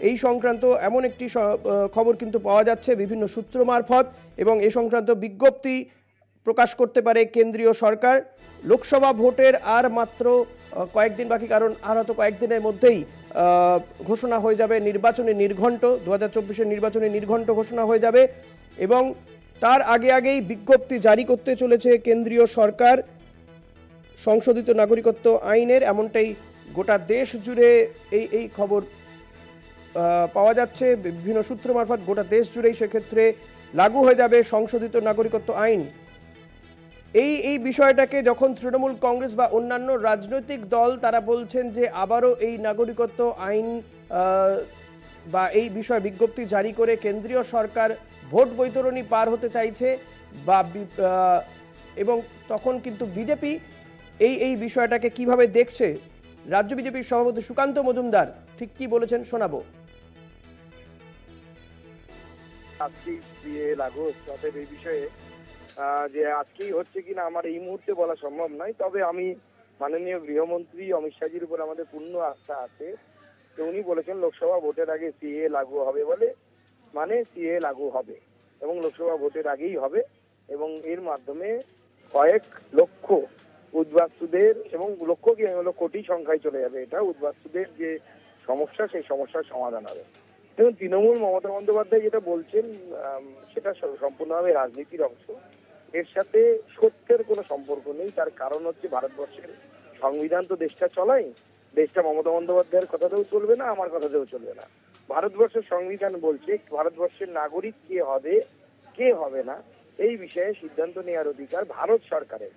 এই সংক্রান্ত এমন একটি খবর কিন্তু পাওয়া যাচ্ছে বিভিন্ন সূত্র মারফত, এবং এ সংক্রান্ত বিজ্ঞপ্তি প্রকাশ করতে পারে কেন্দ্রীয় সরকার। লোকসভা ভোটের আর মাত্র কয়েকদিন বাকি, কারণ আর হয়তো কয়েকদিনের মধ্যেই ঘোষণা হয়ে যাবে নির্বাচনী নির্ঘণ্ট, 2024-এর নির্বাচনী নির্ঘণ্ট ঘোষণা হয়ে যাবে, এবং তার আগেই বিজ্ঞপ্তি জারি করতে চলেছে কেন্দ্রীয় সরকার সংশোধিত নাগরিকত্ব আইনের, এমনটাই গোটা দেশ জুড়ে এই খবর পাওয়া যাচ্ছে বিভিন্ন সূত্র মারফত। গোটা দেশ জুড়েই সেক্ষেত্রে লাগু হয়ে যাবে সংশোধিত নাগরিকত্ব আইন। এই বিষয়টাকে যখন তৃণমূল কংগ্রেস বা অন্যান্য রাজনৈতিক দল তারা বলছেন যে আবারও এই নাগরিকত্ব আইন বা এই বিষয়ে বিজ্ঞপ্তি জারি করে কেন্দ্রীয় সরকার ভোট বৈতরণী পার হতে চাইছে, বা এবং তখন কিন্তু বিজেপি এই বিষয়টাকে কিভাবে দেখছে, রাজ্য বিজেপির সভাপতি সুকান্ত মজুমদার ঠিক কি বলেছেন শোনাবো। এই বিষয়ে যে আজকেই হচ্ছে কিনা আমার এই মুহূর্তে বলা সম্ভব নয়, তবে আমি মাননীয় গৃহমন্ত্রী অমিত শাহজির উপর আমাদের পূর্ণ আস্থা আছে। তো উনি বলেছেন লোকসভা ভোটের আগে সিএ লাগু হবে বলে, মানে সিএ লাগু হবে এবং লোকসভা ভোটের আগেই হবে, এবং এর মাধ্যমে কয়েক লক্ষ উদ্বাস্তুদের এবং লক্ষ কি হলো কোটি সংখ্যায় চলে যাবে, এটা উদ্বাস্তুদের যে সমস্যা সেই সমস্যার সমাধান হবে। এবং তৃণমূল মমতা বন্দ্যোপাধ্যায় যেটা বলছেন সেটা সম্পূর্ণভাবে রাজনীতির অংশ, এর সাথে সত্যের কোনো সম্পর্ক নেই। তার কারণ হচ্ছে ভারতবর্ষের সংবিধান তো দেশটা চলাই, দেশটা মমতা বন্দ্যোপাধ্যায়ের কথাতেও চলবে না, আমার কথাতেও চলবে না। ভারতবর্ষের সংবিধান বলছে ভারতবর্ষের নাগরিক কে হবে কে হবে না এই বিষয়ে সিদ্ধান্ত নেওয়ার অধিকার ভারত সরকারের।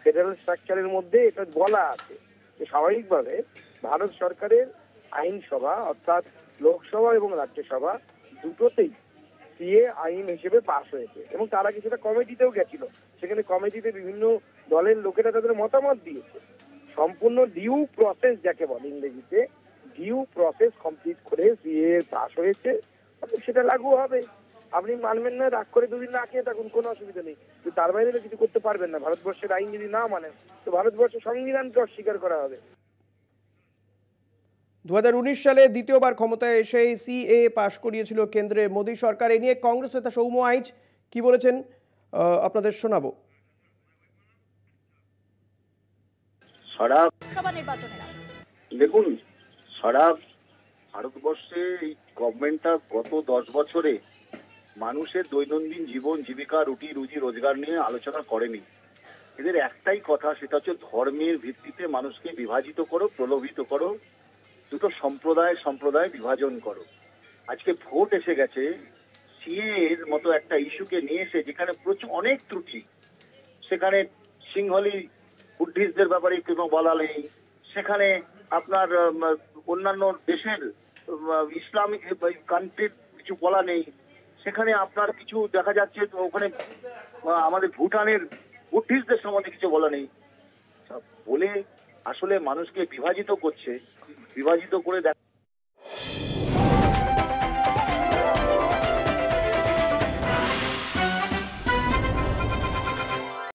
ফেডারেল স্ট্রাকচারের মধ্যে এটা বলা আছে যে স্বাভাবিকভাবে ভারত সরকারের আইনসভা অর্থাৎ লোকসভা এবং রাজ্যসভা দুটোতেই সিএ আইন হিসেবে পাশ হয়েছে, এবং তার আগে সেটা কমিটিতেও গেছিল, সেখানে কমিটিতে বিভিন্ন দলের লোকেরা তাদের মতামত দিয়েছে। সম্পূর্ণ ডিউ প্রসেস যাকে বলে ইংরেজিতে, ডিউ প্রসেস কমপ্লিট করে সিএ পাশ হয়েছে, সেটা লাগু হবে। আপনি মানবেন না, রাগ করে দুদিন না খেয়ে থাকুন, কোনো অসুবিধা নেই, কিন্তু তার বাইরে কিছু করতে পারবেন না। ভারতবর্ষের আইন যদি না মানেন তো ভারতবর্ষের সংবিধানকে অস্বীকার করা হবে। 2019 সালে দ্বিতীয়বার ক্ষমতায় এসে সিএ পাশ করিয়েছিল কেন্দ্রে মোদী সরকার। এ নিয়ে কংগ্রেস নেতা সৌম্য আইচ কি বলেছেন আপনাদের শোনাবো। দেখুন, সারা ভারতবর্ষে এই গভর্নমেন্টটা গত 10 বছরে মানুষের দৈনন্দিন জীবন জীবিকা রুটি রুজি রোজগার নিয়ে আলোচনা করেনি। এদের একটাই কথা, সেটা হচ্ছে ধর্মের ভিত্তিতে মানুষকে বিভাজিত করো, প্রলোভিত করো, দুটো সম্প্রদায় বিভাজন করো। আজকে ভোট এসে গেছে, সিএ এর মতো একটা ইস্যুকে নিয়ে এসে যেখানে প্রচুর অনেক ত্রুটি, সেখানে সিংহলি বুদ্ধিস্টদের ব্যাপারে কোনো বলা নেই, সেখানে আপনার অন্যান্য দেশের ইসলামিক কান্ট্রির কিছু বলা নেই, সেখানে আপনার কিছু দেখা যাচ্ছে তো ওখানে আমাদের ভুটানের বুদ্ধিস্টদের সম্বন্ধে কিছু বলা নেই, বলে আসলে মানুষকে বিভাজিত করছে। বিভাজিত করে